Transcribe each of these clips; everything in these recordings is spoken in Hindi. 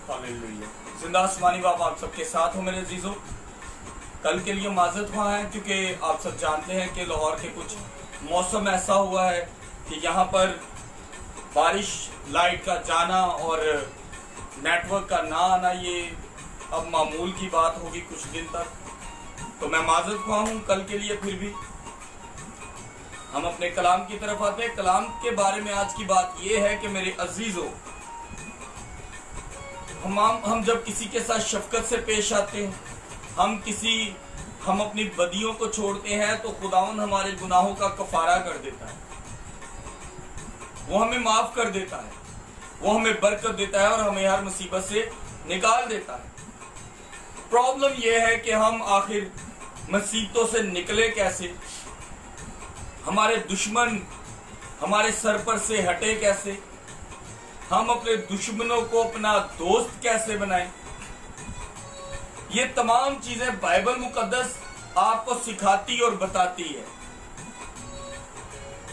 हालेलुया। जिंदा आसमानी बाप आप सबके साथ हो मेरे अजीजों। कल के लिए माजरत हुआ है क्योंकि आप सब जानते हैं कि लाहौर के कुछ मौसम ऐसा हुआ है कि यहाँ पर बारिश, लाइट का जाना और नेटवर्क का ना आना ये अब मामूल की बात होगी कुछ दिन तक। तो मैं माजरत हुआ हूँ कल के लिए। फिर भी हम अपने कलाम की तरफ आते हैं। कलाम के बारे में आज की बात यह है कि मेरे अजीजों, हम जब किसी के साथ शफकत से पेश आते हैं, हम अपनी बदियों को छोड़ते हैं तो खुदावंद हमारे गुनाहों का कफारा कर देता है। वो हमें माफ कर देता है, वो हमें बरकत देता है और हमें हर मुसीबत से निकाल देता है। प्रॉब्लम यह है कि हम आखिर मुसीबतों से निकले कैसे, हमारे दुश्मन हमारे सर पर से हटे कैसे, हम अपने दुश्मनों को अपना दोस्त कैसे बनाएं। ये तमाम चीजें बाइबल मुकद्दस आपको सिखाती और बताती है।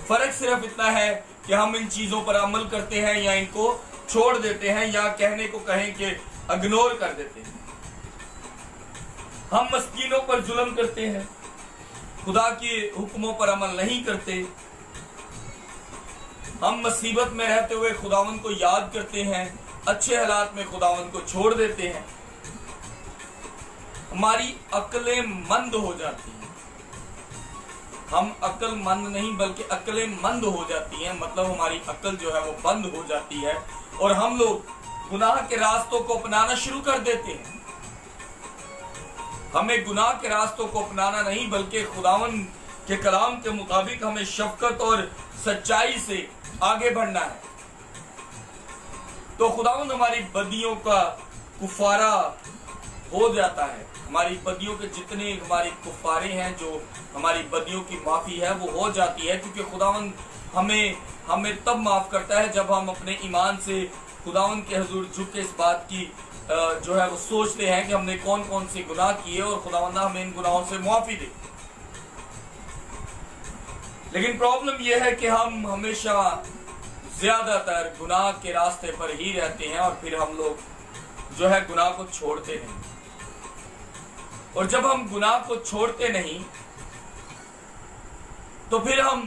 फर्क सिर्फ इतना है कि हम इन चीजों पर अमल करते हैं या इनको छोड़ देते हैं, या कहने को कहें कि इग्नोर कर देते हैं। हम मस्कीनों पर जुल्म करते हैं, खुदा के हुक्मों पर अमल नहीं करते। हम मुसीबत में रहते हुए खुदावंद को याद करते हैं, अच्छे हालात में खुदावंद को छोड़ देते हैं। हमारी अक्लें मंद हो जाती हैं। हम अक्लमंद नहीं बल्कि अक्लें मंद हो जाती हैं, मतलब हमारी अक्ल जो है वो बंद हो जाती है और हम लोग गुनाह के रास्तों को अपनाना शुरू कर देते हैं। हमें गुनाह के रास्तों को अपनाना नहीं बल्कि खुदावंद के कलाम के मुताबिक हमें शफकत और सच्चाई से आगे बढ़ना है। तो खुदावंद हमारी बदियों का कुफारा हो जाता है। हमारी बदियों के जितने हमारी कुफारे हैं, जो हमारी बदियों की माफी है वो हो जाती है, क्योंकि खुदावंद हमें तब माफ करता है जब हम अपने ईमान से खुदावंद के हुजूर झुक के इस बात की जो है वो सोचते हैं कि हमने कौन कौन से गुनाह किए और खुदावंद हमें इन गुनाहों से माफी दे। लेकिन प्रॉब्लम यह है कि हम हमेशा ज्यादातर गुनाह के रास्ते पर ही रहते हैं और फिर हम लोग जो है गुनाह को छोड़ते नहीं। और जब हम गुनाह को छोड़ते नहीं तो फिर हम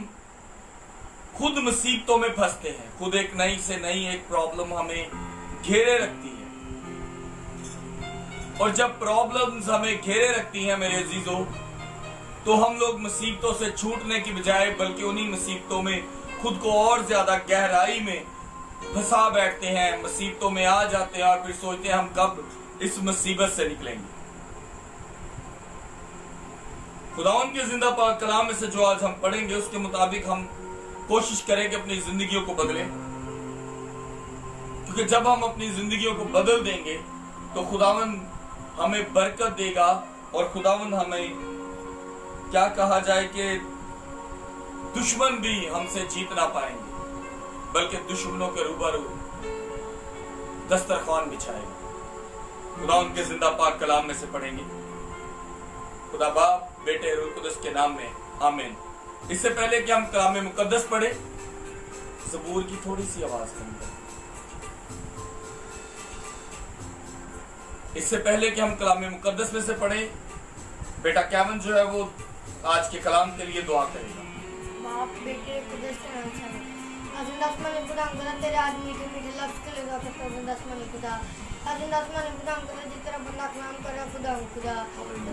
खुद मुसीबतों में फंसते हैं। खुद एक नई से नई एक प्रॉब्लम हमें घेरे रखती है। और जब प्रॉब्लम्स हमें घेरे रखती हैं मेरे अजीजों, तो हम लोग मुसीबतों से छूटने की बजाय बल्कि उन्हीं मुसीबतों में खुद को और ज्यादा गहराई में फंसा बैठते हैं, मुसीबतों में आ जाते हैं और फिर सोचते हैं हम कब इस मुसीबत से निकलेंगे। खुदावंद के जिंदा पाक कलाम में से जो आज हम पढ़ेंगे उसके मुताबिक हम कोशिश करेंगे अपनी जिंदगियों को बदलें, क्योंकि जब हम अपनी जिंदगियों को बदल देंगे तो खुदावंद हमें बरकत देगा और खुदावंद हमें क्या कहा जाए कि दुश्मन भी हमसे जीत ना पाएंगे, बल्कि दुश्मनों के रूबरू दस्तरखान बिछाएगा। खुदा उनके जिंदा पाक कलाम में से पढ़ेंगे। खुदा बाप, बेटे, रूह कुदस के नाम में आमीन। इससे पहले कि हम कलाम मुकद्दस पढ़े, ज़बूर की थोड़ी सी आवाज कम करें। इससे पहले कि हम कलाम मुकद्दस में से पढ़े, बेटा कैवन जो है वो आज के कलाम के लिए दुआ करेगा। बाप, बेटे, कुदस के नाम से आसमान खुदा हम तेरे आज मीठे मीठे लफ्ज़ के लिए दुआ करते हैं। आसमान खुदा हम जिस तरह बंदा कलाम कर रहा खुदा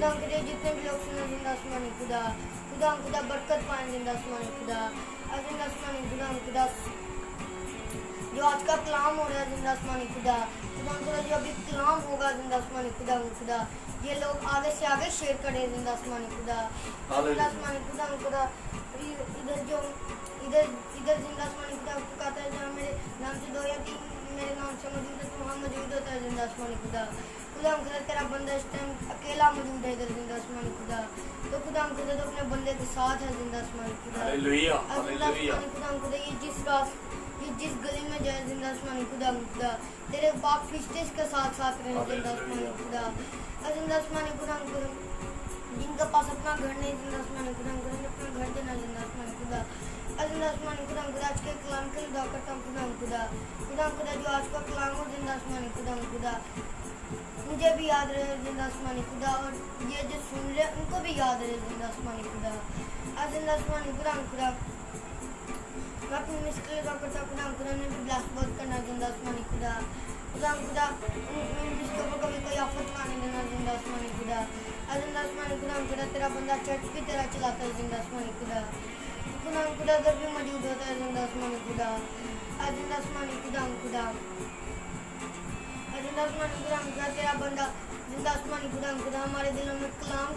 हम के लिए जितने भी लोग सुने जिंदा आसमान खुदा बरकत पाए जिंदा आसमान खुदा हम खुदा जो आज का कलाम हो रहा है जिंदा आसमान खुदा जो अभी कलाम होगा जिंदा आसमान खुदा ये लोग आगे से आगे शेयर करें जिंदा आसमान खुदा खुदा इधर जिंदा आसमान खुदा कहता है जहाँ मेरे नाम से दो या तीन मेरे नाम से मौजूद है तो वहाँ मौजूद होता है जिंदा आसमान खुदा हम खुदा तेरा बंदा इस टाइम अकेला मौजूद है इधर जिंदा आसमान खुदा, तो खुदा हम खुदा तो अपने बंदे के साथ है जिंदा आसमान खुदा। खुदा हम खुदा ये जिस गली में जाए जिंदा आसमान खुदा तेरे बाप फरिश्ते के साथ रहे जिंदा आसमान खुदा। जिंदा आसमान खुदा जिनके पास अपना घर नहीं जिंदा आसमान खुदा अपना घर देना जिंदा आसमान खुदा। जिंदा आसमानी खुदा आज के कलाम के लिए दुआ करता हूँ खुदा जो आज का कलाम हो जिंदा आसमानी खुदा मुझे भी याद रहे जिंदा आसमानी खुदा, और ये जो सुन रहे उनको भी याद रहे जिंदा आसमानी खुदा। आज जिंदा आसमानी खुदा मैं अपनी मुश्किल का करता खुदा ने भी ब्लास बहुत करना जिंदा आसमानी खुदा जिसके ऊपर कभी कोई आफत ना आने देना जिंदा आसमानी खुदा। आज जिंदा आसमानी खुदा तेरा बंदा चर्च भी तेरा चलाता है जिंदा आसमानी खुदा दर भी मौजूद होता है जिंदा आसमानी खुदा। आज जिंदा आसमानी खुदा तेरा बंदा जिंदा आसमानी खुदा हमारे दिलों में कलाम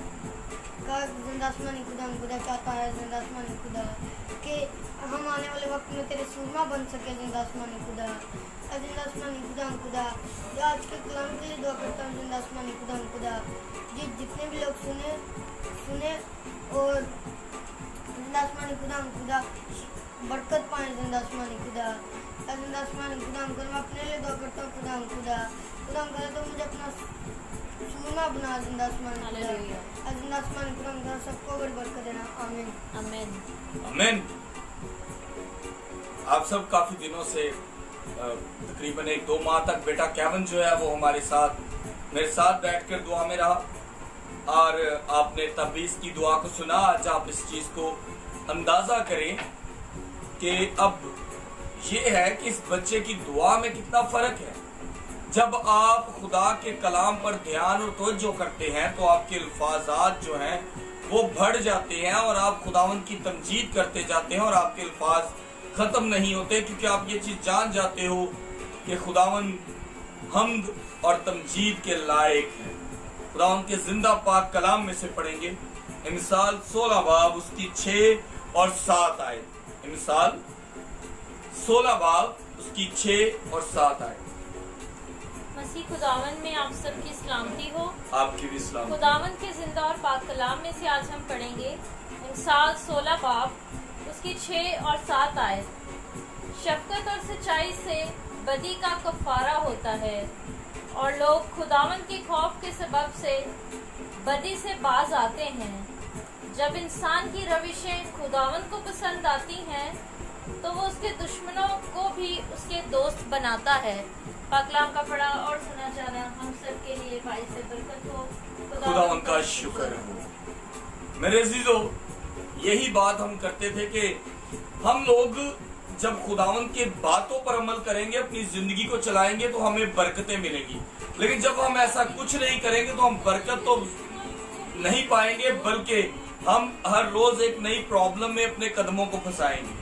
का जिंदा आसमानी खुदा चाहता है जिंदा आसमानी खुदा कि हम आने वाले वक्त में तेरे सूरमा बन सके जिंदा आसमानी खुदा। जिंदा आसमानी खुदा जो आज के कलाम के लिए दुआ करता हूँ जिंदा आसमानी खुदा जितने भी लोग सुने और जिंदा आसमानी खुदा बरकत पाए जिंदा आसमानी खुदा। जिंदा आसमानी खुदा मैं अपने लिए दुआ करता हूँ खुदा करे तो मुझे अपना सूरमा बना जिंदा आसमानी खुदा। जिंदा आसमानी खुदा सबको बड़ी बरकत देना। आमीन आमीन आमीन। आप सब काफी दिनों से तकरीबन 1-2 माह तक बेटा केविन जो है वो हमारे साथ मेरे साथ बैठकर दुआ में रहा और आपने तब भी इसकी दुआ को सुना। आज आप इस चीज को अंदाजा करें कि अब ये है कि इस बच्चे की दुआ में कितना फर्क है। जब आप खुदा के कलाम पर ध्यान और तवज्जो करते हैं तो आपके अल्फाजात जो हैं वो बढ़ जाते हैं और आप खुदावंद की तमजीद करते जाते हैं और आपके अल्फाज खत्म नहीं होते, क्योंकि आप ये चीज जान जाते हो कि खुदावंद हम्द और तमजीद के लायक है। खुदावंद के जिंदा पाक कलाम में से पढ़ेंगे मिसाल 16 बाब उसकी 6 और 7 आयत। मिसाल 16 बाब उसकी 6 और 7 आयत। मसीह खुदावन में आप सबकी सलामती हो। आपकी भी सलामती। खुदावन के जिंदा और पाक कलाम में से आज हम पढ़ेंगे मिसाल 16 बाब उसकी 6 और 7 आयत। शफकत और सच्चाई से बदी का कफारा होता है और लोग खुदावन के खौफ के सबब से बदी से बाज आते हैं। जब इंसान की रविशें खुदावन को पसंद आती हैं तो वो उसके दुश्मनों को भी उसके दोस्त बनाता है। पाकलाम का पढ़ा और सुना जाना हम सब के लिए भाई से बरकत हो। खुदावन का शुक्र हो। मेरे अजीजों, यही बात हम करते थे कि हम लोग जब खुदावन के बातों पर अमल करेंगे, अपनी जिंदगी को चलाएंगे तो हमें बरकतें मिलेंगी। लेकिन जब हम ऐसा कुछ नहीं करेंगे तो हम बरकत तो नहीं पाएंगे, बल्कि हम हर रोज एक नई प्रॉब्लम में अपने कदमों को फंसाएंगे।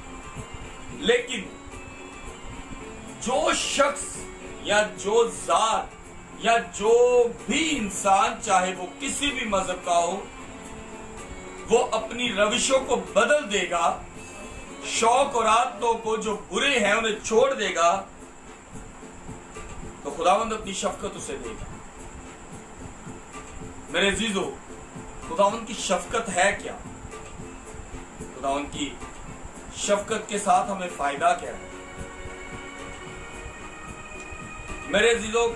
लेकिन जो शख्स या जो जात या जो भी इंसान, चाहे वो किसी भी मजहब का हो, वो अपनी रविशों को बदल देगा, शौक और आदतों को जो बुरे हैं उन्हें छोड़ देगा, तो खुदावंद अपनी शफकत उसे देगा। मेरे अजीजों, खुदावंद की शफकत है क्या? खुदावंद की शफकत के साथ हमें फायदा क्या है? मेरे अजीजों,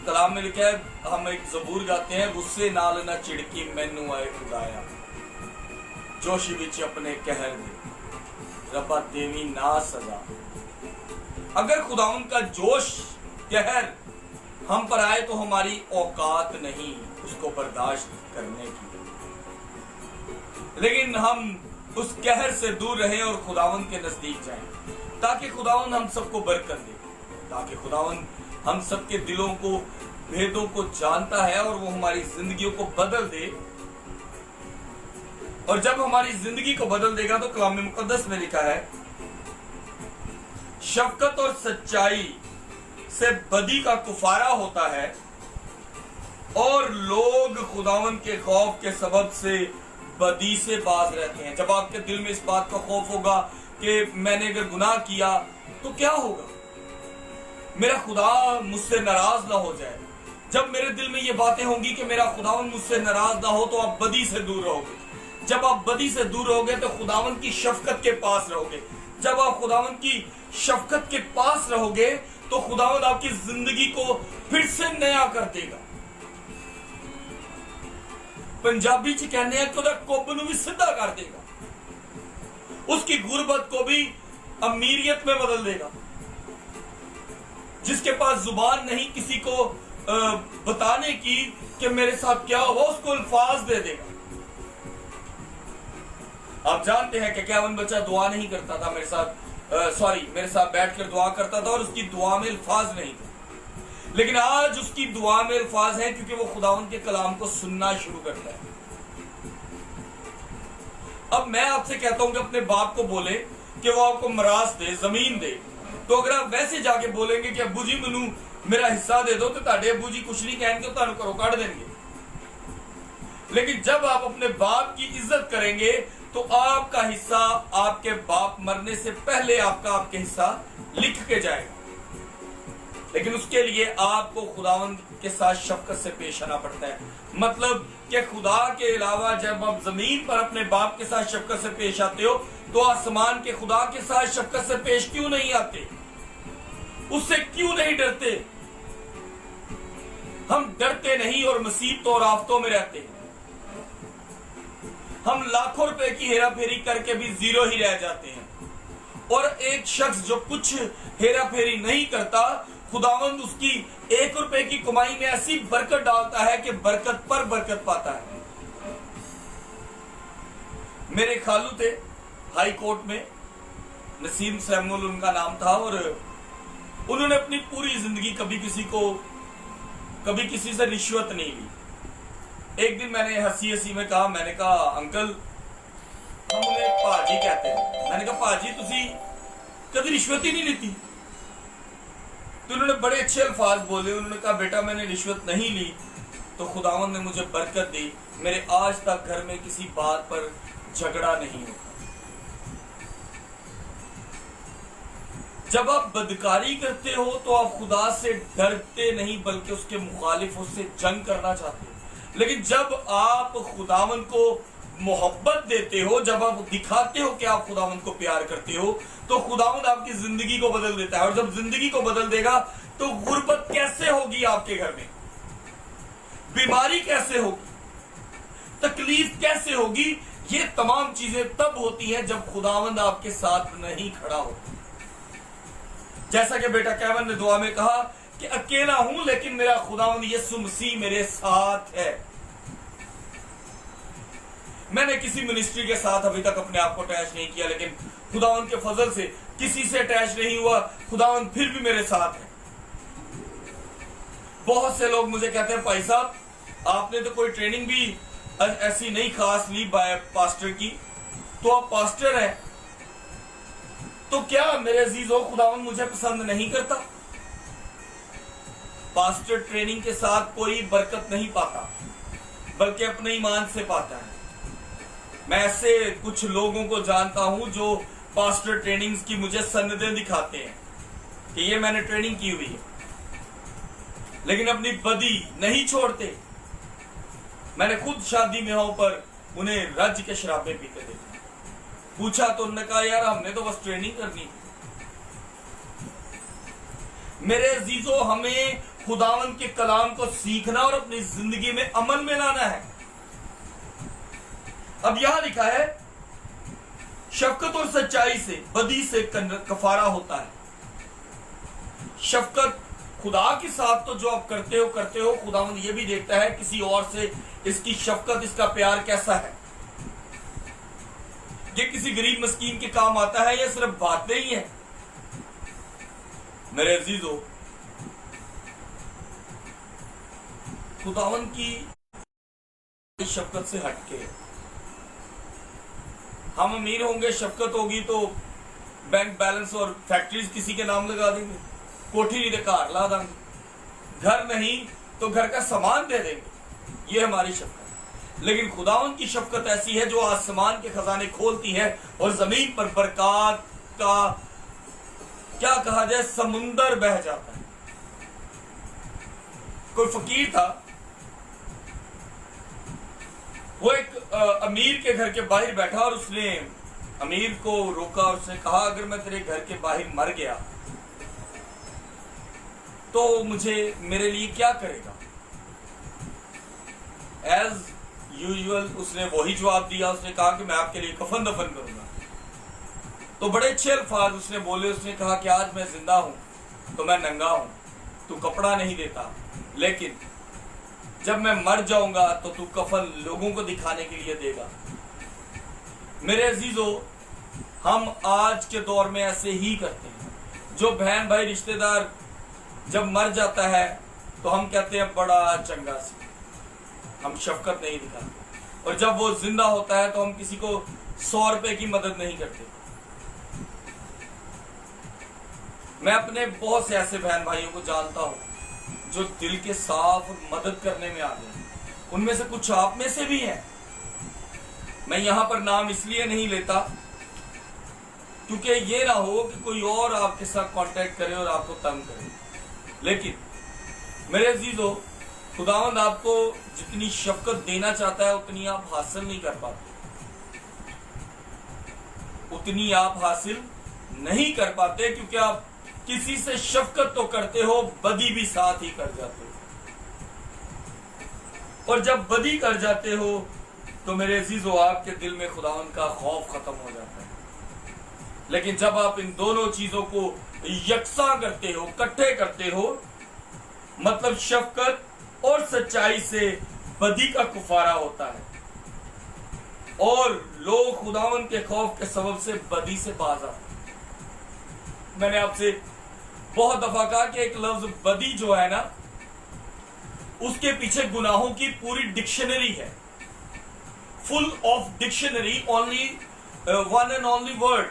कलाम में लिखा है, हम एक ज़बूर गाते हैं, गुस्से नाल ना चिड़की मैनू आए खुदाया, जोशी विच अपने कहर दे रब्बा देवी ना सजा। अगर खुदावंद का जोश कहर हम पर आए तो हमारी औकात नहीं उसको बर्दाश्त करने की, लेकिन हम उस कहर से दूर रहें और खुदावंद के नजदीक जाएं, ताकि खुदावंद हम सबको बरकत दे, ताकि खुदावंद हम सबके दिलों को, भेदों को जानता है और वो हमारी जिंदगियों को बदल दे। और जब हमारी जिंदगी को बदल देगा तो कलाम मुकद्दस में लिखा है, शफकत और सच्चाई से बदी का कुफारा होता है और लोग खुदावन के खौफ के सबब से बदी से बाज रहते हैं। जब आपके दिल में इस बात का खौफ होगा कि मैंने अगर गुनाह किया तो क्या होगा, मेरा खुदा मुझसे नाराज ना हो जाए, जब मेरे दिल में ये बातें होंगी कि मेरा खुदावन मुझसे नाराज ना हो, तो आप बदी से दूर रहोगे। जब आप बदी से दूर रहोगे तो खुदावन की शफकत के पास रहोगे। जब आप खुदावन की शफकत के पास रहोगे तो खुदावन आपकी जिंदगी को फिर से नया कर देगा। पंजाबी च कहने खुदा कुब नूं भी सीधा कर देगा। उसकी गुर्बत को भी अमीरियत में बदल देगा। जिसके पास जुबान नहीं किसी को बताने की कि मेरे साथ क्या हुआ, उसको अल्फाज दे देगा। आप जानते हैं कि कैवन बच्चा दुआ नहीं करता था मेरे साथ बैठकर दुआ करता था और उसकी दुआ में अल्फाज नहीं थे, लेकिन आज उसकी दुआ में अल्फाज हैं क्योंकि वो खुदावंद के कलाम को सुनना शुरू करता है। अब मैं आपसे कहता हूं कि अपने बाप को बोले कि वो आपको मरास दे, जमीन दे, तो अगर आप वैसे जाके बोलेंगे कि अब्बू जी मैनू मेरा हिस्सा दे दो, तो ताड़े अब्बू जी कुछ नहीं कहेंगे, तुहानू घरों कढ़ देंगे। लेकिन जब आप अपने बाप की इज्जत करेंगे तो आपका हिस्सा आपके बाप मरने से पहले आपके हिस्सा लिख के जाएगा। लेकिन उसके लिए आपको खुदावंद के साथ शफकत से पेश आना पड़ता है। मतलब कि खुदा के अलावा जब आप जमीन पर अपने बाप के साथ शफकत से पेश आते हो तो आसमान के खुदा के साथ शफकत से पेश क्यों नहीं आते? उससे क्यों नहीं डरते? हम डरते नहीं और मुसीबतों और आफतों में रहते हैं। हम लाखों रुपए की हेरा फेरी करके भी जीरो ही रह जाते हैं। और एक शख्स जो कुछ हेरा फेरी नहीं करता, खुदावंद उसकी 1 रुपए की कमाई में ऐसी बरकत डालता है कि बरकत पर बरकत पाता है। मेरे खालू थे हाई कोर्ट में, नसीम सैमुअल उनका नाम था, और उन्होंने अपनी पूरी जिंदगी कभी किसी से रिश्वत नहीं ली। एक दिन मैंने हंसी हंसी में कहा, मैंने कहा अंकल, हम उन्हें भाजी कहते हैं, मैंने कहा भाजी तुसी कभी रिश्वत ही नहीं लेती? तो उन्होंने बड़े अच्छे अल्फाज बोले। उन्होंने कहा बेटा मैंने रिश्वत नहीं ली तो खुदावंद ने मुझे बरकत दी, मेरे आज तक घर में किसी बात पर झगड़ा नहीं होता। जब आप बदकारी करते हो तो आप खुदा से डरते नहीं बल्कि उसके मुखालिफ उससे जंग करना चाहते हो। लेकिन जब आप खुदावंद को मोहब्बत देते हो, जब आप दिखाते हो कि आप खुदावंद को प्यार करते हो, तो खुदावंद आपकी जिंदगी को बदल देता है। और जब जिंदगी को बदल देगा तो गुर्बत कैसे होगी आपके घर में, बीमारी कैसे होगी, तकलीफ कैसे होगी, ये तमाम चीजें तब होती हैं जब खुदावंद आपके साथ नहीं खड़ा होता। जैसा कि बेटा कैवन ने दुआ में कहा कि अकेला हूं लेकिन मेरा खुदावंद यीशु मसीह मेरे साथ है। मैंने किसी मिनिस्ट्री के साथ अभी तक अपने आप को अटैच नहीं किया, लेकिन खुदावंद के फजल से किसी से अटैच नहीं हुआ, खुदावंद फिर भी मेरे साथ है। बहुत से लोग मुझे कहते हैं भाई साहब आपने तो कोई ट्रेनिंग भी ऐसी नहीं खास ली पास्टर की, तो आप पास्टर हैं, तो क्या मेरे अजीज हो खुदावंद मुझे पसंद नहीं करता? पास्टर ट्रेनिंग के साथ कोई बरकत नहीं पाता बल्कि अपने ईमान से पाता है। मैं ऐसे कुछ लोगों को जानता हूं जो पास्टर ट्रेनिंग्स की मुझे सनदें दिखाते हैं कि ये मैंने ट्रेनिंग की हुई है, लेकिन अपनी बदी नहीं छोड़ते। मैंने खुद शादी में पर उन्हें रज के शराबे पीते देखा। पूछा तो उन्होंने कहा यार हमने तो बस ट्रेनिंग करनी। मेरे अजीजों हमें खुदावंद के कलाम को सीखना और अपनी जिंदगी में अमल में लाना है। अब यहां लिखा है शफकत और सच्चाई से बदी से कफारा होता है। शफकत खुदा के साथ तो जो आप करते हो, खुदावंद ये भी देखता है किसी और से इसकी शफकत, इसका प्यार कैसा है। ये किसी गरीब मस्कीन के काम आता है या सिर्फ बातें ही हैं? मेरे अजीजों खुदावंद की शफकत से हटके हम अमीर होंगे, शफकत होगी तो बैंक बैलेंस और फैक्ट्रीज किसी के नाम लगा देंगे, कोठी नहीं तो कार ला देंगे, घर नहीं तो घर का सामान दे देंगे, ये हमारी शफकत। लेकिन खुदावंद की शफकत ऐसी है जो आसमान के खजाने खोलती है और जमीन पर बरकत का क्या कहा जाए समुंदर बह जाता है। कोई फकीर था, वो एक अमीर के घर के बाहर बैठा और उसने अमीर को रोका और उसने कहा अगर मैं तेरे घर के बाहर मर गया तो मेरे लिए क्या करेगा? एज यूजुअल उसने वही जवाब दिया। उसने कहा कि मैं आपके लिए कफन दफन करूंगा। तो बड़े अच्छे अल्फाज उसने बोले। उसने कहा कि आज मैं जिंदा हूं तो मैं नंगा हूं, तू कपड़ा नहीं देता, लेकिन जब मैं मर जाऊंगा तो तू कफन लोगों को दिखाने के लिए देगा। मेरे अजीजों, हम आज के दौर में ऐसे ही करते हैं। जो बहन भाई रिश्तेदार जब मर जाता है तो हम कहते हैं बड़ा चंगा सी, हम शफकत नहीं दिखाते। और जब वो जिंदा होता है तो हम किसी को 100 रुपए की मदद नहीं करते। मैं अपने बहुत से ऐसे बहन भाइयों को जानता हूं जो दिल के साफ मदद करने में आते हैं। उनमें से कुछ आप में से भी हैं। मैं यहां पर नाम इसलिए नहीं लेता क्योंकि ये ना हो कि कोई और आपके साथ कांटेक्ट करे और आपको तंग करे। लेकिन मेरे अजीजों, खुदावंद आपको जितनी शफकत देना चाहता है उतनी आप हासिल नहीं कर पाते, उतनी आप हासिल नहीं कर पाते, क्योंकि आप किसी से शफकत तो करते हो, बदी भी साथ ही कर जाते हो। और जब बदी कर जाते हो तो मेरे अजीजों, आपके दिल में खुदावंद का खौफ खत्म हो जाता है। लेकिन जब आप इन दोनों चीजों को यकसा करते हो, इकट्ठे करते हो, मतलब शफकत और सच्चाई से बदी का कुफारा होता है और लोग खुदावंद के खौफ के सबब से बदी से बाज आते हैं। मैंने आपसे बहुत दफा कहा कि एक लफ्ज बदी जो है ना, उसके पीछे गुनाहों की पूरी डिक्शनरी है, full of dictionary, only one and only word.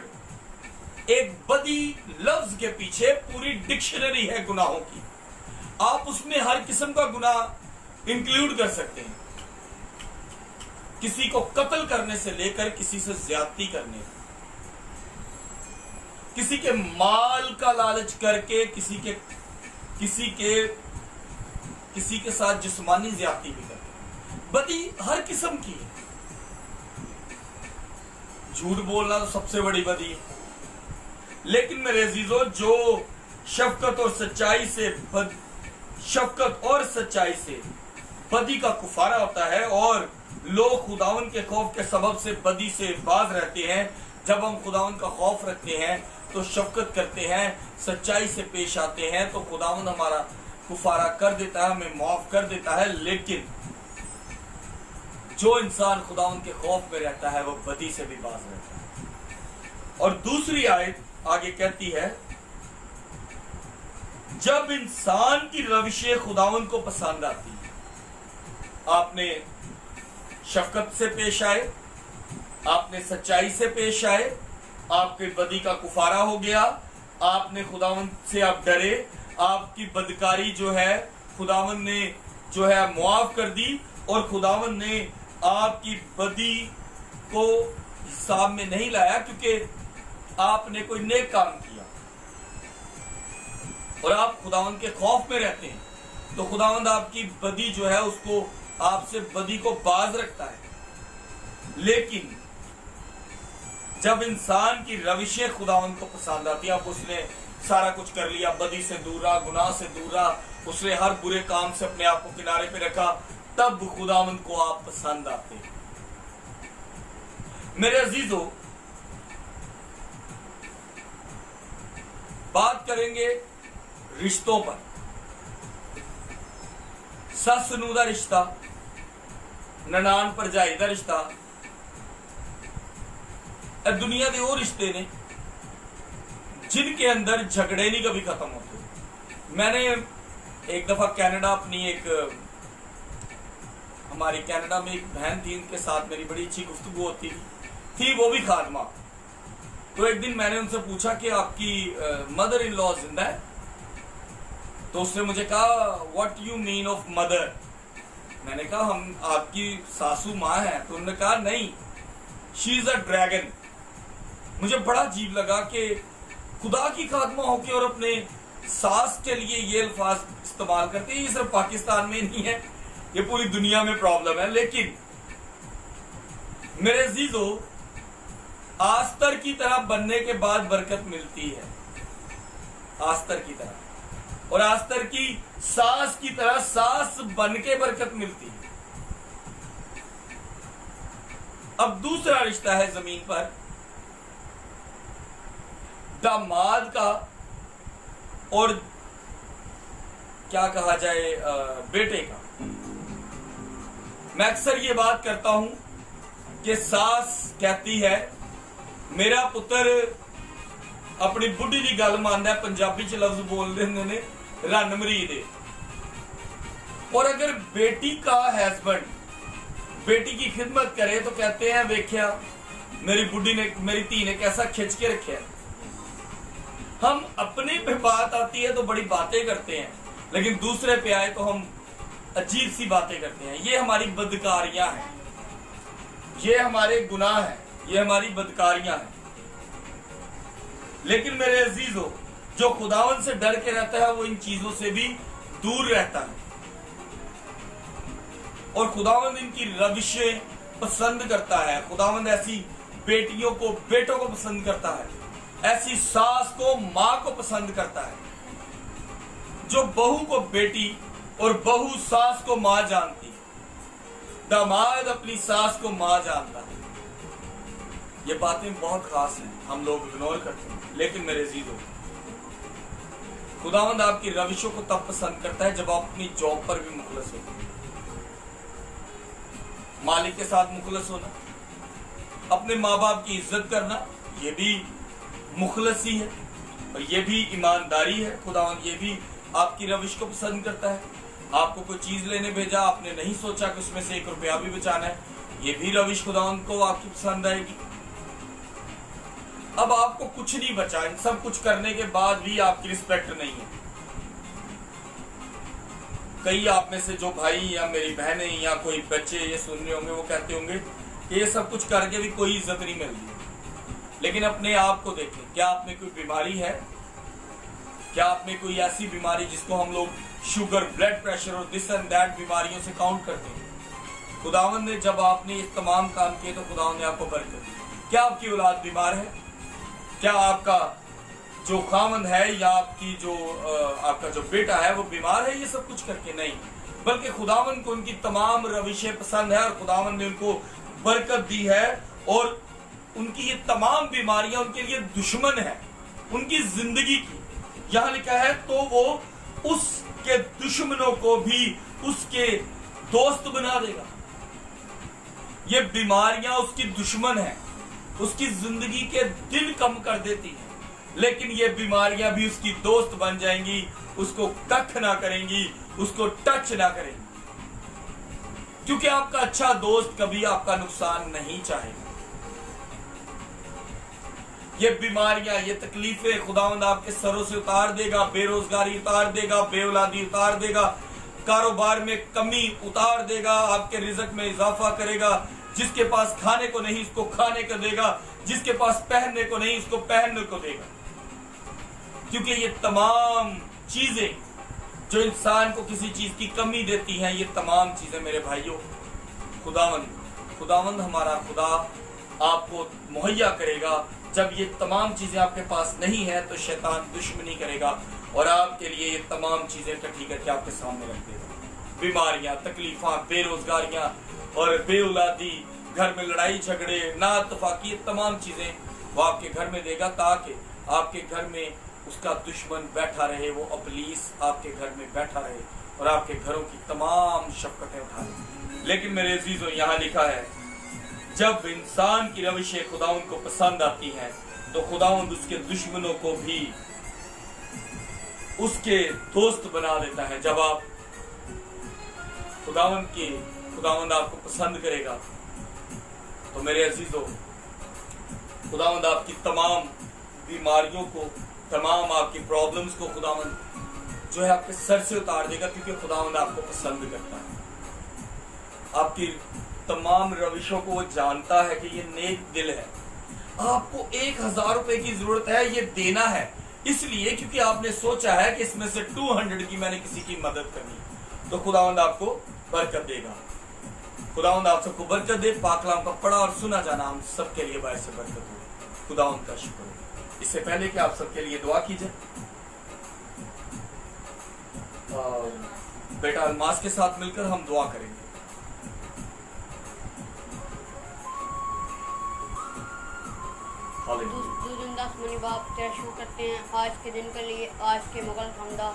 एक बदी लफ्ज के पीछे पूरी डिक्शनरी है गुनाहों की। आप उसमें हर किस्म का गुनाह इंक्लूड कर सकते हैं, किसी को कत्ल करने से लेकर किसी से ज्यादती करने, किसी के माल का लालच करके किसी के साथ जिस्मानी ज्यादती भी करके। बदी हर किस्म की है। झूठ बोलना तो सबसे बड़ी बदी है। लेकिन मेरे अजीजों, जो शफकत और सच्चाई से बदी का कुफारा होता है और लोग खुदावंद के खौफ के सबब से बदी से बाज रहते हैं। जब हम खुदावंद का खौफ रखते हैं तो शफकत करते हैं, सच्चाई से पेश आते हैं, तो खुदावंद हमारा कुफारा कर देता है, हमें माफ कर देता है। लेकिन जो इंसान खुदावंद के खौफ में रहता है वो बदी से भी बाज रहता है। और दूसरी आयत आगे कहती है, जब इंसान की रविशें खुदावंद को पसंद आती है, आपने शफकत से पेश आए, आपने सच्चाई से पेश आए, आपके बदी का कुफारा हो गया, आपने खुदावंद से आप डरे, आपकी बदकारी जो है खुदावंद ने जो है मुआफ कर दी और खुदावंद ने आपकी बदी को हिसाब में नहीं लाया क्योंकि आपने कोई नेक काम किया और आप खुदावंद के खौफ में रहते हैं, तो खुदावंद आपकी बदी जो है उसको आपसे बदी को बाज रखता है। लेकिन जब इंसान की रविशें खुदावंद को पसंद आती है, अब उसने सारा कुछ कर लिया, बदी से दूर रहा, गुनाह से दूर रहा, उसने हर बुरे काम से अपने आप को किनारे पे रखा, तब खुदावंद को आप पसंद आते हैं। मेरे अजीजों, बात करेंगे रिश्तों पर। सस नूं दा रिश्ता, ननान भरजाई दा रिश्ता, दुनिया के वो रिश्ते ने जिनके अंदर झगड़े नहीं कभी खत्म होते। मैंने एक दफा कनाडा हमारी कनाडा में एक बहन थी, उनके साथ मेरी बड़ी अच्छी गुफ्तगू होती थी, वो भी खादमा। तो एक दिन मैंने उनसे पूछा कि आपकी मदर इन लॉ जिंदा है? तो उसने मुझे कहा, what you mean of mother? मैंने कहा हम आपकी सासू माँ है। तो उन्होंने कहा नहीं, शी इज अ ड्रैगन। मुझे बड़ा अजीब लगा कि खुदा की खादमा होके और अपने सास के लिए ये अल्फाज इस्तेमाल करते हैं। ये सिर्फ पाकिस्तान में नहीं है, ये पूरी दुनिया में प्रॉब्लम है। लेकिन मेरे अजीजों, आस्तर की तरह बनने के बाद बरकत मिलती है, आस्तर की तरह, और आस्तर की सास की तरह सास बन के बरकत मिलती है। अब दूसरा रिश्ता है जमीन पर, दामाद का और क्या कहा जाए बेटे का। मैं अक्सर ये बात करता हूं कि सास कहती है मेरा पुत्र अपनी बुढ़ी की गल मानता है, पंजाबी च लफ्ज बोलते ने रन मरीद है। और अगर बेटी का हस्बैंड बेटी की खिदमत करे तो कहते हैं वेख्या मेरी बुढ़ी ने मेरी धी ने कैसा खिंच के रखे। हम अपने पे बात आती है तो बड़ी बातें करते हैं, लेकिन दूसरे पे आए तो हम अजीब सी बातें करते हैं। ये हमारी बदकारियां हैं, ये हमारे गुनाह हैं, ये हमारी बदकारियां हैं। लेकिन मेरे अजीजों, जो खुदावन से डर के रहता है वो इन चीजों से भी दूर रहता है। और खुदावंद इनकी रविशें पसंद करता है। खुदावंद ऐसी बेटियों को बेटों को पसंद करता है, ऐसी सास को मां को पसंद करता है। जो बहू को बेटी और बहू सास को मां जानती है, दामाद अपनी सास को मां जानता है। ये बातें बहुत खास हैं, हम लोग इग्नोर करते हैं। लेकिन मेरे अजीजों, खुदावंद आपकी रविशों को तब पसंद करता है जब आप अपनी जॉब पर भी मुखलस होते हैं। मालिक के साथ मुखलस होना, अपने माँ बाप की इज्जत करना, ये भी मुखलसी है और ये भी ईमानदारी है। खुदावंद ये भी आपकी रविश को पसंद करता है। आपको कोई चीज लेने भेजा, आपने नहीं सोचा कि उसमें से 1 रुपया भी बचाना है, ये भी रविश खुदावंद को आपकी पसंद आएगी। अब आपको कुछ नहीं बचा, इन सब कुछ करने के बाद भी आपकी रिस्पेक्ट नहीं है। कई आप में से जो भाई या मेरी बहनें या कोई बच्चे ये सुन रहे होंगे, वो कहते होंगे कि ये सब कुछ करके भी कोई इज्जत नहीं मिल रही। लेकिन अपने आप को देखें, क्या आप में कोई बीमारी है? क्या आप में कोई ऐसी बीमारी जिसको हम लोग शुगर, ब्लड प्रेशर और दिस एंड दैट बीमारियों से काउंट करते हैं? खुदावंद ने जब आपने ये तमाम काम किए तो खुदावंद ने आपको बरकत दी। क्या आपकी औलाद बीमार है? क्या आपका जो खामन है या आपकी जो आपका जो बेटा है वो बीमार है? ये सब कुछ करके नहीं, बल्कि खुदावंद को उनकी तमाम रविशें पसंद है और खुदावंद ने उनको बरकत दी है। और उनकी ये तमाम बीमारियां उनके लिए दुश्मन है उनकी जिंदगी की। यहां लिखा है तो वो उसके दुश्मनों को भी उसके दोस्त बना देगा। ये बीमारियां उसकी दुश्मन है, उसकी जिंदगी के दिन कम कर देती है, लेकिन ये बीमारियां भी उसकी दोस्त बन जाएंगी, उसको कख ना करेंगी, उसको टच ना करेंगी। क्योंकि आपका अच्छा दोस्त कभी आपका नुकसान नहीं चाहेगा। ये बीमारियां, ये तकलीफें खुदावंद आपके सरों से उतार देगा। बेरोजगारी उतार देगा, बेऔलादी उतार देगा, कारोबार में कमी उतार देगा, आपके रिज़्क में इजाफा करेगा। जिसके पास खाने को नहीं उसको खाने को देगा, जिसके पास पहनने को नहीं उसको पहनने को देगा। क्योंकि ये तमाम चीजें जो इंसान को किसी चीज की कमी देती हैं, ये तमाम चीजें मेरे भाइयों खुदावंद हमारा खुदा आपको मुहैया करेगा। जब ये तमाम चीजें आपके पास नहीं है तो शैतान दुश्मनी करेगा और आपके लिए ये तमाम चीजें इकट्ठी करके आपके सामने रख देगा। बीमारियां, तकलीफां, बेरोजगारियां और बेऔलादी, घर में लड़ाई झगड़े, नाइत्तेफाकी, तमाम चीजें वो आपके घर में देगा, ताकि आपके घर में उसका दुश्मन बैठा रहे, वो इब्लीस आपके घर में बैठा रहे और आपके घरों की तमाम शफ़क़तें उठा ले। लेकिन मेरे अजीजों, यहाँ लिखा है जब इंसान की रविशें खुदावंद को पसंद आती हैं तो खुदावंद उसके दुश्मनों को भी उसके दोस्त बना देता है। जब आप खुदावंद आपको पसंद करेगा तो मेरे अजीजों, खुदावंद आपकी तमाम बीमारियों को, तमाम आपकी प्रॉब्लम्स को खुदावंद जो है आपके सर से उतार देगा, क्योंकि खुदावंद आपको पसंद करता है। आपकी तमाम रविशों को वो जानता है कि ये नेक दिल है। आपको 1000 रुपए की जरूरत है, ये देना है इसलिए क्योंकि आपने सोचा है कि इसमें से 200 की मैंने किसी की मदद करनी, तो खुदावंद आपको बरकत देगा। खुदावंद आप सबको बरकत दे। पाक कलाम का पढ़ा और सुना जाना हम सबके लिए बायस बरकत हो। खुदावंद का शुक्र हो। इससे पहले कि आप सबके लिए दुआ की जाए, बेटा अलमास के साथ मिलकर हम दुआ करेंगे। तू जिंदा आसमानी बाप तेरा शुक्र करते हैं आज के दिन के लिए, आज के मुगल खमदा,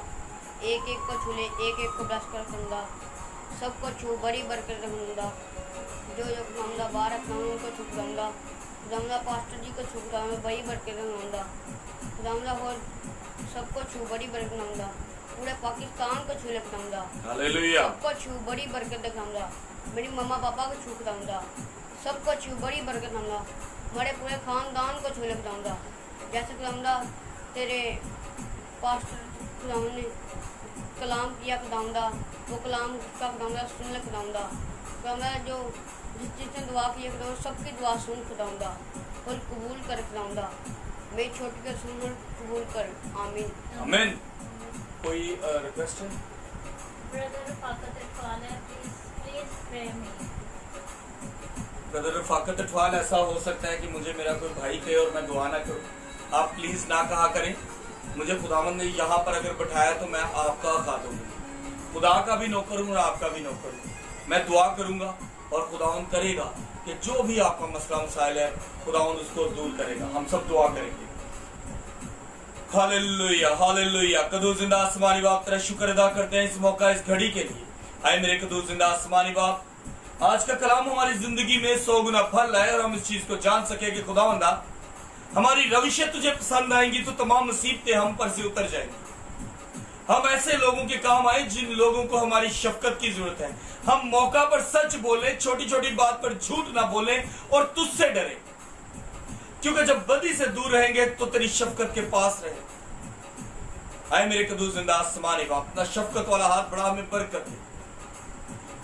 एक एक को छूले, एक एक को ब्रश कर खमदा, सबको छू बड़ी बरकत रखूँगा, जो जो खमदा बारह खाऊँ उनको छुप दूँगा, खुदावंदा पास्टर जी को छुप दूँगा, बड़ी बरकत रखूँगा, खुदावंदा और सबको छू बड़ी बरकत रखूँगा, पूरे पाकिस्तान को छू रखूँगा, हालेलुया, सबको छू बड़ी बरकत रखूँगा, मेरी मम्मा पापा को छू दूँगा, सबको छू बड़ी बरकत रखूँगा, हमारे पूरे खानदान को छू रखूँगा, जैसे खुदावंदा तेरे पास्टर खुदावंद ने कलाम किया खुदावंदा, वो कलाम का खुदावंदा सुन ले खुदावंदा, खुदावंदा जो जिसने दुआ की खुदावंदा सबकी दुआ सुन खुदावंदा और कबूल कर खुदावंदा, मेरी छोटी का सुन और कबूल कर, आमीन आमीन। कोई रिक्वेस्ट है? ब्रदर फाकत इकबाल है, प्लीज प्रे मी। ब्रदर फाकत अठवाल, ऐसा हो सकता है कि मुझे मेरा कोई भाई कहे और मैं दुआ ना करूं, आप प्लीज ना कहा करें। मुझे खुदावंद ने यहाँ पर अगर बिठाया तो मैं आपका खातून हूँ, खुदा का भी नौकर हूँ और आपका भी नौकर हूँ। मैं दुआ करूंगा और खुदावंद करेगा कि जो भी आपका मसला मसाइल है खुदावंद उसको दूर करेगा। हम सब दुआ करेंगे। Hallelujah, hallelujah. कदूस जिंदा आसमानी बाप तेरा शुक्र अदा करते हैं इस मौका, इस घड़ी के लिए। आए मेरे कदूस जिंदा आसमानी बाप, आज का कलाम हमारी जिंदगी में 100 गुना फल लाए और हम इस चीज को जान सके कि खुदावंदा हमारी रविशें तुझे पसंद आएंगी तो तमाम मुसीबतें हम पर से उतर जाएंगी। हम ऐसे लोगों के काम आए जिन लोगों को हमारी शफकत की जरूरत है। हम मौका पर सच बोले, छोटी छोटी बात पर झूठ ना बोले और तुझसे डरे, क्योंकि जब बदी से दूर रहेंगे तो तेरी शफकत के पास रहे। आए मेरे कदूस जिंदा आसमानी बाप, अपना शफकत वाला हाथ बढ़ा हमें बरकत दे,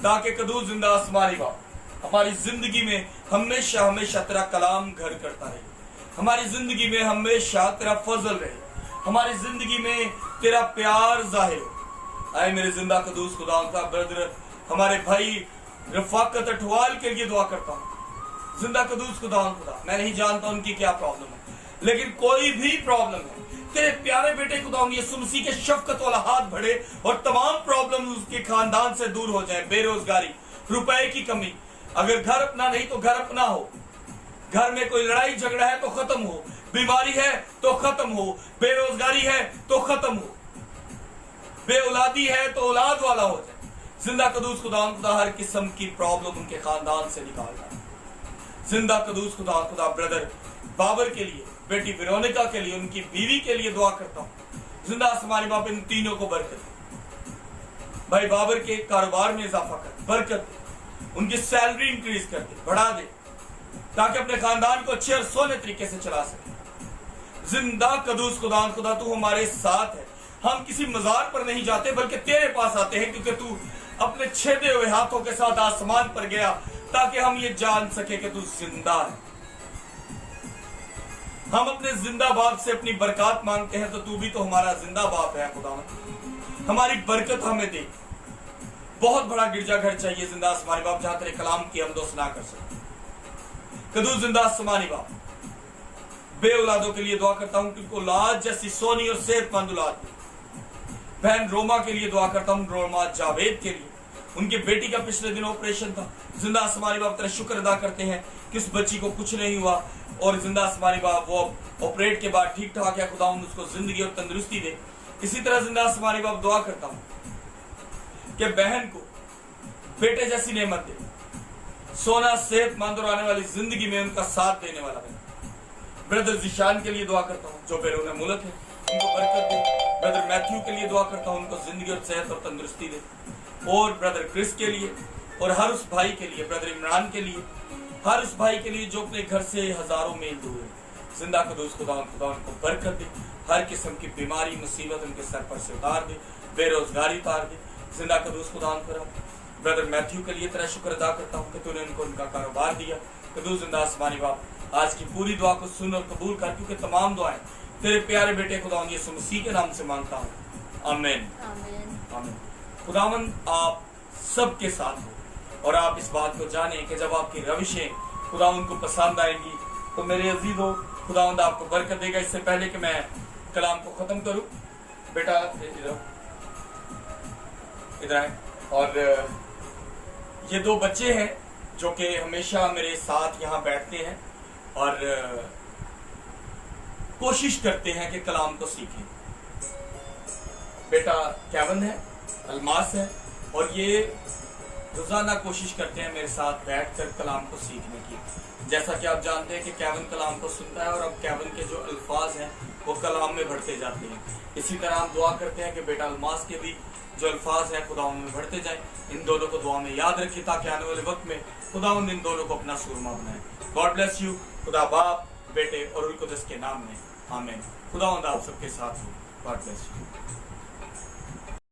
ताकि कदूस जिंदा आसमानी बाप हमारी जिंदगी में हमेशा हमेशा तेरा कलाम घर करता रहे, हमारी जिंदगी में हमेशा तेरा फजल रहे, हमारी जिंदगी में तेरा प्यार जाहिर हो। आए मेरे जिंदा कदूस खुदा का ब्रदर हमारे भाई रफाकत अठवाल के लिए दुआ करता हूँ। जिंदा कदूस खुदा, मैं नहीं जानता उनकी क्या प्रॉब्लम है, लेकिन कोई भी प्रॉब्लम है तेरे प्यारे बेटे खुदा यीशु मसीह के शफकत वाला हाथ बढ़े और तमाम प्रॉब्लम उसके खानदान से दूर हो जाए। बेरोजगारी, रुपए की कमी, अगर घर अपना नहीं तो घर अपना हो, घर में कोई लड़ाई झगड़ा है तो खत्म हो, बीमारी है तो खत्म हो, बेरोजगारी है तो खत्म हो, बेऔलादी है तो औलाद वाला हो जाए। जिंदा कदूस खुदा हर किस्म की प्रॉब्लम उनके खानदान से निकाल जाए। जिंदा कदूस खुदा ब्रदर बाबर के लिए, बेटी वेरोनिका के लिए, उनकी बीवी के लिए दुआ करता हूँ। जिंदा आसमानी बाप इन तीनों को बरकत दे, भाई बाबर के कारोबार में इजाफा कर, बरकत दे, उनकी सैलरी इंक्रीज कर दे, बढ़ा दे, ताकि अपने खानदान को अच्छे और सोने तरीके से चला सके। जिंदा कदूस खुदा तू हमारे साथ है। हम किसी मजार पर नहीं जाते बल्कि तेरे पास आते हैं, क्योंकि तू अपने छेदे हुए हाथों के साथ आसमान पर गया ताकि हम ये जान सके कि तू जिंदा है। हम अपने जिंदा बाप से अपनी बरकत मांगते हैं, तो तू भी तो हमारा जिंदा बाप है खुदा, हमारी बरकत हमें दे। बहुत बड़ा गिरजाघर चाहिए जिंदा आसमानी बाप, जहां तेरे कलाम की हम दोस्त ना कर सके। कदूस जिंदा आसमानी बाप, बे औलादों के लिए दुआ करता हूं कि औलाद जैसी सोनी और सेहतमंद औलाद दे। बहन रोमा के लिए दुआ करता हूं, रोमा जावेद के लिए, उनके बेटी का पिछले दिन ऑपरेशन था। जिंदा आसमानी बाप तेरा शुक्र अदा करते हैं कि उस बच्ची को कुछ नहीं हुआ और जिंदा आसमानी बाप वो ऑपरेट के बाद ठीक ठाक है। खुदा उसको जिंदगी और तंदुरुस्ती दे। इसी तरह जिंदा आसमानी बाप दुआ करता हूं कि बहन को बेटे जैसी नेमत दे, सोना सेहतमंद और आने वाली जिंदगी में उनका साथ देने वाला बने। ब्रदर जिशान के लिए दुआ करता हूँ जो बैरून मुल्क है, उनको बरकत दे। ब्रदर मैथ्यू के लिए दुआ करता हूँ, उनको जिंदगी और सेहत और तंदुरुस्ती दे। और ब्रदर क्रिस के लिए और हर उस भाई के लिए, ब्रदर इमरान के लिए, हर उस भाई के लिए जो अपने घर से हजारों मील दूर है। जिंदा कदूस खुदा उनको बरकत दे, हर किस्म की बीमारी मुसीबत उनके सर पर से उतार दे, बेरोजगारी उतार दे। जिंदा कदूस खुदा ब्रदर मैथ्यू के लिए तेरा शुक्र अदा करता हूँ कि तूने उनको उनका कारोबार दिया। कदूस जिंदा आसमानी बाप आज की पूरी दुआ को सुन और कबूल कर, क्योंकि तमाम दुआएं तेरे प्यारे बेटे खुदा यीशु मसीह के नाम से मांगता हूँ, आमीन आमीन। खुदावंद आप सबके साथ हो और आप इस बात को जाने कि जब आपकी रविशें खुदा उनको पसंद आएंगी तो मेरे अजीजों खुदावंद आपको बरकत देगा। इससे पहले कि मैं कलाम को खत्म करूं, बेटा इधर आए। और ये दो बच्चे हैं जो कि हमेशा मेरे साथ यहाँ बैठते हैं और कोशिश करते हैं कि कलाम को सीखें। बेटा केवन है, अल्मास है, और ये रोजाना कोशिश करते हैं मेरे साथ बैठकर कलाम को सीखने की। जैसा कि आप जानते हैं कि केवन कलाम को सुनता है और अब केवन के जो अल्फाज हैं वो कलाम में बढ़ते जाते हैं। इसी तरह हम दुआ करते हैं कि बेटा अल्मास के भी जो अल्फाज हैं खुदा में बढ़ते जाएं। इन दोनों को दुआ में याद रखें ताकि आने वाले वक्त में खुदा इन दोनों को अपना सूरमा बनाए। God bless you. खुदा बाप, बेटे और उल कुदस के नाम में आमीन। खुदा आप सबके साथ हो। God bless you.